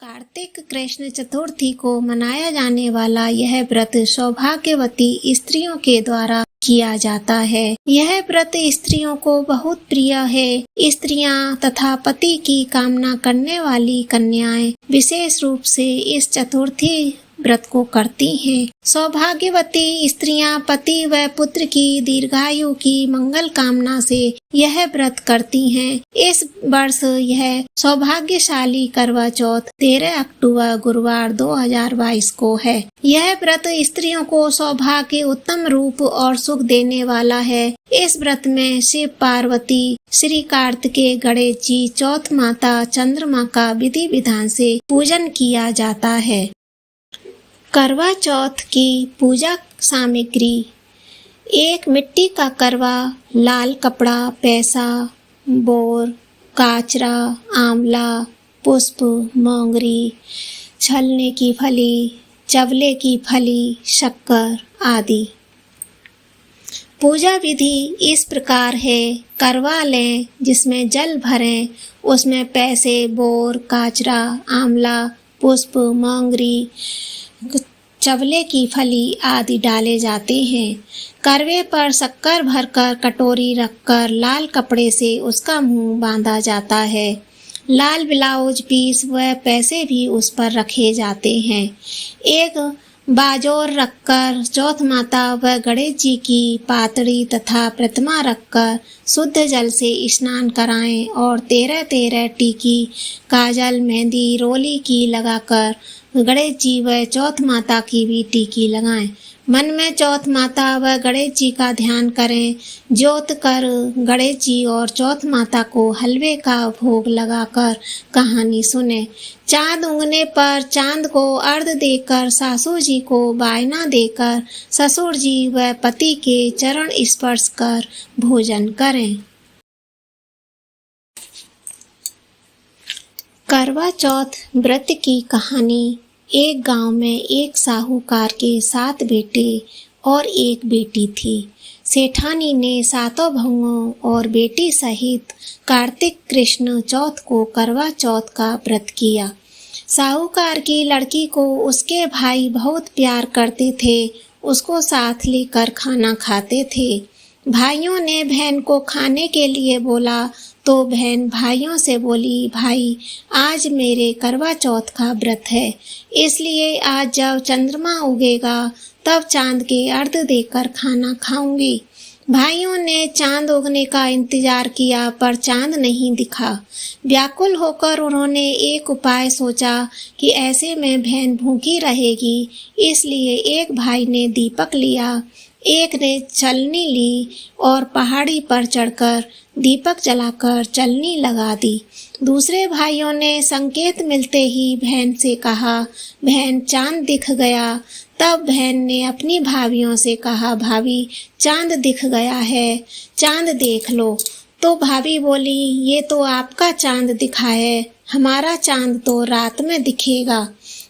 कार्तिक कृष्ण चतुर्थी को मनाया जाने वाला यह व्रत सौभाग्यवती स्त्रियों के द्वारा किया जाता है। यह व्रत स्त्रियों को बहुत प्रिय है। स्त्रियां तथा पति की कामना करने वाली कन्याएं विशेष रूप से इस चतुर्थी व्रत को करती हैं। सौभाग्यवती स्त्रियां पति व पुत्र की दीर्घायु की मंगल कामना से यह व्रत करती हैं। इस वर्ष यह सौभाग्यशाली करवा चौथ 13 अक्टूबर गुरुवार 2022 को है। यह व्रत स्त्रियों को सौभाग्य, उत्तम रूप और सुख देने वाला है। इस व्रत में शिव पार्वती, श्री कार्तिकेय, गणेश जी, चौथ माता, चंद्रमा का विधि विधान से पूजन किया जाता है। करवा चौथ की पूजा सामग्री: एक मिट्टी का करवा, लाल कपड़ा, पैसा, बोर, काचरा, आंवला, पुष्प, मोंगरी, छलने की फली, चवले की फली, शक्कर आदि। पूजा विधि इस प्रकार है। करवा लें जिसमें जल भरें, उसमें पैसे, बोर, काचरा, आंवला, पुष्प, मोंगरी, चवले की फली आदि डाले जाते हैं। करवे पर शक्कर भरकर कटोरी रखकर लाल कपड़े से उसका मुंह बांधा जाता है। लाल ब्लाउज पीस व पैसे भी उस पर रखे जाते हैं। एक बाजोर रखकर चौथ माता व गणेश जी की पातड़ी तथा प्रतिमा रखकर शुद्ध जल से स्नान कराएं और 13 टीकी, काजल, मेहंदी, रोली की लगाकर गणेश जी व चौथ माता की भी टीकी लगाएं। मन में चौथ माता व गणेश जी का ध्यान करें। ज्योत कर गणेश जी और चौथ माता को हलवे का भोग लगाकर कहानी सुने। चांद उगने पर चांद को अर्घ देकर सासू जी को बायना देकर ससुर जी व पति के चरण स्पर्श कर भोजन करें। करवा चौथ व्रत की कहानी। एक गांव में एक साहूकार के 7 बेटे और एक बेटी थी। सेठानी ने 7 बहुओं और बेटी सहित कार्तिक कृष्ण चौथ को करवा चौथ का व्रत किया। साहूकार की लड़की को उसके भाई बहुत प्यार करते थे। उसको साथ लेकर खाना खाते थे। भाइयों ने बहन को खाने के लिए बोला तो बहन भाइयों से बोली, भाई आज मेरे करवा चौथ का व्रत है, इसलिए आज जब चंद्रमा उगेगा तब चांद के अर्घ देकर खाना खाऊंगी। भाइयों ने चांद उगने का इंतजार किया पर चांद नहीं दिखा। व्याकुल होकर उन्होंने एक उपाय सोचा कि ऐसे में बहन भूखी रहेगी, इसलिए एक भाई ने दीपक लिया, एक ने चलनी ली और पहाड़ी पर चढ़कर दीपक जलाकर चलनी लगा दी। दूसरे भाइयों ने संकेत मिलते ही बहन से कहा, बहन चांद दिख गया। तब बहन ने अपनी भाभियों से कहा, भाभी चांद दिख गया है, चांद देख लो। तो भाभी बोली, ये तो आपका चांद दिखा है, हमारा चांद तो रात में दिखेगा।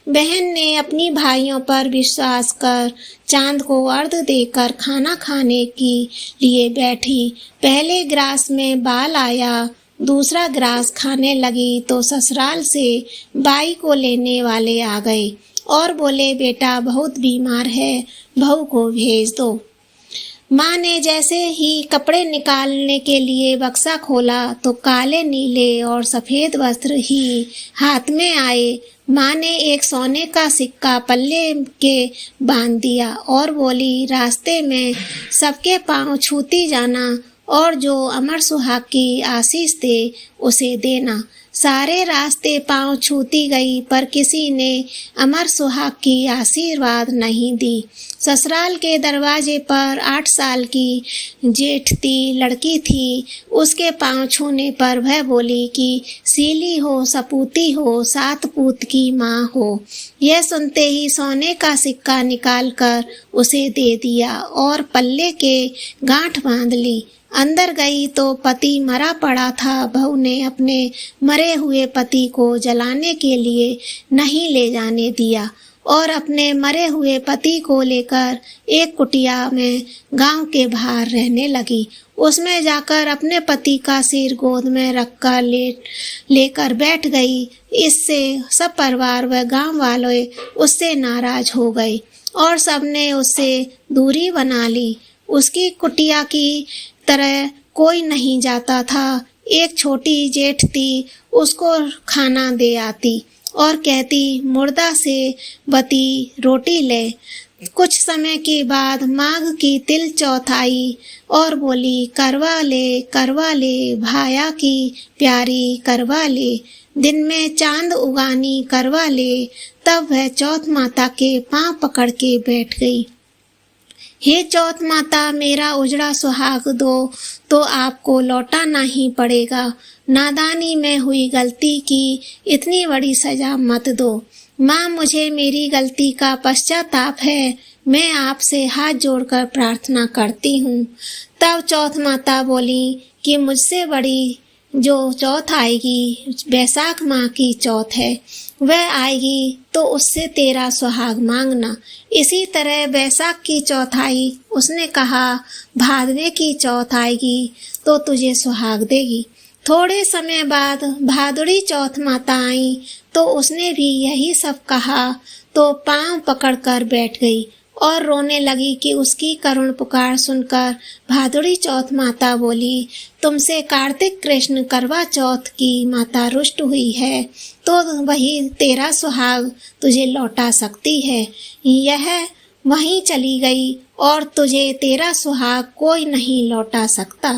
बहन ने अपनी भाइयों पर विश्वास कर चांद को अर्घ देकर खाना खाने के लिए बैठी। पहले ग्रास में बाल आया, दूसरा ग्रास खाने लगी तो ससुराल से बाई को लेने वाले आ गए और बोले, बेटा बहुत बीमार है, बहू को भेज दो। माँ ने जैसे ही कपड़े निकालने के लिए बक्सा खोला तो काले, नीले और सफेद वस्त्र ही हाथ में आए। माँ ने एक सोने का सिक्का पल्ले के बांध दिया और बोली, रास्ते में सबके पांव छूती जाना और जो अमर सुहाग की आशीष दे उसे देना। सारे रास्ते पांव छूती गई पर किसी ने अमर सुहाग की आशीर्वाद नहीं दी। ससुराल के दरवाजे पर 8 साल की जेठती लड़की थी। उसके पांव छूने पर वह बोली कि सीली हो, सपूती हो, 7 पूत की माँ हो। यह सुनते ही सोने का सिक्का निकालकर उसे दे दिया और पल्ले के गांठ बांध ली। अंदर गई तो पति मरा पड़ा था। बहू ने अपने मरे हुए पति को जलाने के लिए नहीं ले जाने दिया और अपने मरे हुए पति को लेकर एक कुटिया में गांव के बाहर रहने लगी। उसमें जाकर अपने पति का सिर गोद में रखकर लेकर बैठ गई। इससे सब परिवार व गांव वाले उससे नाराज हो गए और सबने उससे दूरी बना ली। उसकी कुटिया की तरह कोई नहीं जाता था। एक छोटी जेठ थी, उसको खाना दे आती और कहती, मुर्दा से बती रोटी ले। कुछ समय के बाद माघ की तिल चौथ आई और बोली, करवा ले भाया की प्यारी, करवा ले, दिन में चांद उगानी, करवा ले। तब वह चौथ माता के पांव पकड़ के बैठ गई। हे चौथ माता, मेरा उजड़ा सुहाग दो तो आपको लौटाना ही पड़ेगा। नादानी में हुई गलती की इतनी बड़ी सजा मत दो। माँ, मुझे मेरी गलती का पश्चाताप है। मैं आपसे हाथ जोड़कर प्रार्थना करती हूँ। तब चौथ माता बोली कि मुझसे बड़ी जो चौथ आएगी, बैसाख माह की चौथ है, वह आएगी तो उससे तेरा सुहाग मांगना। इसी तरह बैसाख की चौथ आई। उसने कहा, भादवे की चौथ आएगी तो तुझे सुहाग देगी। थोड़े समय बाद भादुड़ी चौथ माता आई तो उसने भी यही सब कहा तो पांव पकड़कर बैठ गई और रोने लगी कि उसकी करुण पुकार सुनकर भादुड़ी चौथ माता बोली, तुमसे कार्तिक कृष्ण करवा चौथ की माता रुष्ट हुई है तो वही तेरा सुहाग तुझे लौटा सकती है। यह वहीं चली गई और तुझे तेरा सुहाग कोई नहीं लौटा सकता।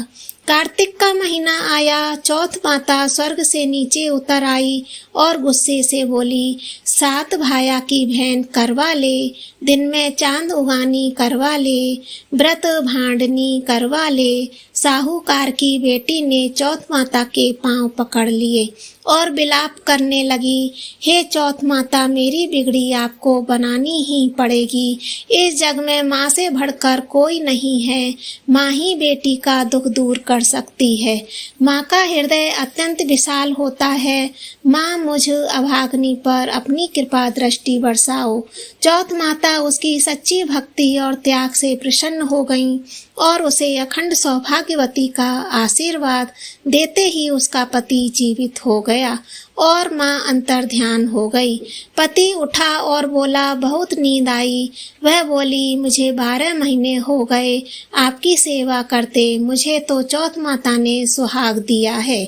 कार्तिक का महीना आया। चौथ माता स्वर्ग से नीचे उतर आई और गुस्से से बोली, सात भाया की बहन, करवा ले, दिन में चांद उगानी, करवा ले, व्रत भांडनी, करवा ले। साहूकार की बेटी ने चौथ माता के पांव पकड़ लिए और विलाप करने लगी, हे चौथ माता, मेरी बिगड़ी आपको बनानी ही पड़ेगी। इस जग में माँ से बढ़कर कोई नहीं है। माँ ही बेटी का दुख दूर कर सकती है। माँ का हृदय अत्यंत विशाल होता है। माँ, मुझ अभाग्नि पर अपनी कृपा दृष्टि बरसाओ। चौथ माता उसकी सच्ची भक्ति और त्याग से प्रसन्न हो गईं और उसे अखंड सौभाग्यवती का आशीर्वाद देते ही उसका पति जीवित हो गया और माँ अंतर ध्यान हो गई। पति उठा और बोला, बहुत नींद आई। वह बोली, मुझे 12 महीने हो गए आपकी सेवा करते, मुझे तो चौथ माता ने सुहाग दिया है।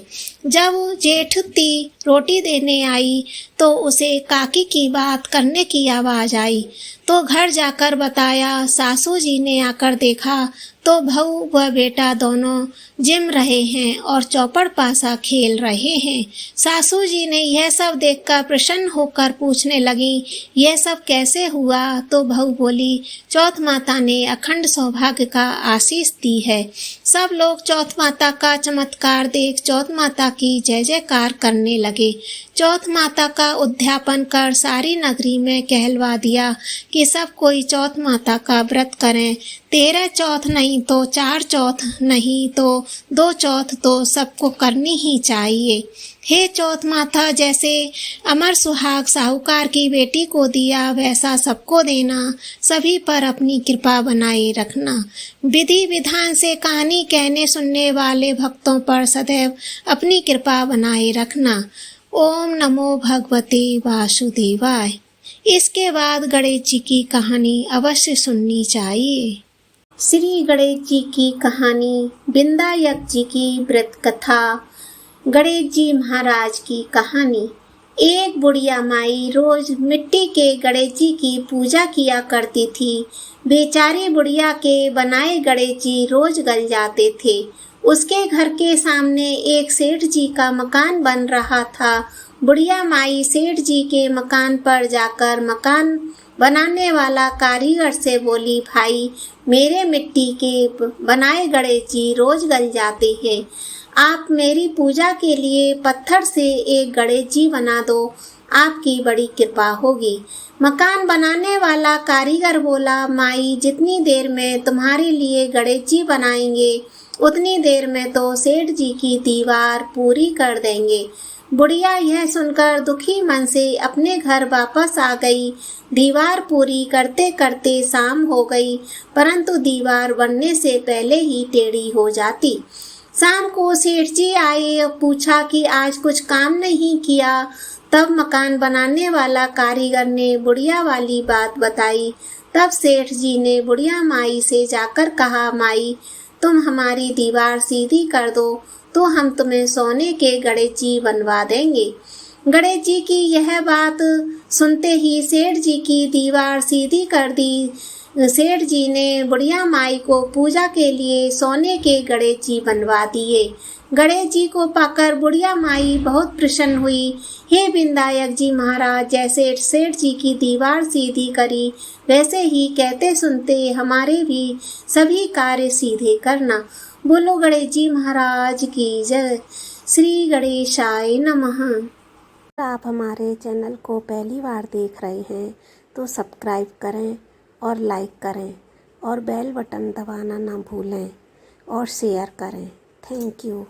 जब जेठती रोटी देने आई तो उसे काकी की बात करने की आवाज आई तो घर जाकर बताया। सासू जी ने आकर देखा तो बहू व बेटा दोनों जिम रहे हैं और चौपड़ पासा खेल रहे हैं। सासू जी ने यह सब देखकर प्रसन्न होकर पूछने लगी, यह सब कैसे हुआ? तो बहू बोली, चौथ माता ने अखंड सौभाग्य का आशीष दी है। सब लोग चौथ माता का चमत्कार देख चौथ माता की जय जयकार करने लगे। चौथ माता का उद्यापन कर सारी नगरी में कहलवा दिया कि सब कोई चौथ माता का व्रत करें। 13 चौथ नहीं तो 4 चौथ नहीं तो 2 चौथ तो सबको करनी ही चाहिए। हे चौथ माता, जैसे अमर सुहाग साहूकार की बेटी को दिया वैसा सबको देना। सभी पर अपनी कृपा बनाए रखना। विधि विधान से कहानी कहने सुनने वाले भक्तों पर सदैव अपनी कृपा बनाए रखना। ओम नमो भगवते वासुदेवाय। इसके बाद गणेश जी की कहानी अवश्य सुननी चाहिए। श्री गणेश जी की कहानी। विंदायक जी की व्रत कथा। गणेश जी महाराज की कहानी। एक बुढ़िया माई रोज मिट्टी के गणेश जी की पूजा किया करती थी। बेचारी बुढ़िया के बनाए गणेश जी रोज गल जाते थे। उसके घर के सामने एक सेठ जी का मकान बन रहा था। बुढ़िया माई सेठ जी के मकान पर जाकर मकान बनाने वाला कारीगर से बोली, भाई, मेरे मिट्टी के बनाए गणेश जी रोज गल जाते हैं। आप मेरी पूजा के लिए पत्थर से एक गणेश जी बना दो, आपकी बड़ी कृपा होगी। मकान बनाने वाला कारीगर बोला, माई, जितनी देर में तुम्हारे लिए गणेश जी बनाएंगे उतनी देर में तो सेठ जी की दीवार पूरी कर देंगे। बुढ़िया यह सुनकर दुखी मन से अपने घर वापस आ गई। दीवार पूरी करते करते शाम हो गई, परंतु दीवार बनने से पहले ही टेढ़ी हो जाती। शाम को सेठ जी आए और पूछा कि आज कुछ काम नहीं किया। तब मकान बनाने वाला कारीगर ने बुढ़िया वाली बात बताई। तब सेठ जी ने बुढ़िया माई से जाकर कहा, माई तुम हमारी दीवार सीधी कर दो तो हम तुम्हें सोने के गणेश जी बनवा देंगे। गणेश जी की यह बात सुनते ही सेठ जी की दीवार सीधी कर दी। सेठ जी ने बुढ़िया माई को पूजा के लिए सोने के गणेश जी बनवा दिए। गणेश जी को पाकर बुढ़िया माई बहुत प्रसन्न हुई। हे विनायक जी महाराज, जैसे सेठ जी की दीवार सीधी करी, वैसे ही कहते सुनते हमारे भी सभी कार्य सीधे करना। बोलो गणेश जी महाराज की जय। श्री गणेशाय नमः। आप हमारे चैनल को पहली बार देख रहे हैं तो सब्सक्राइब करें और लाइक करें और बेल बटन दबाना ना भूलें और शेयर करें। Thank you.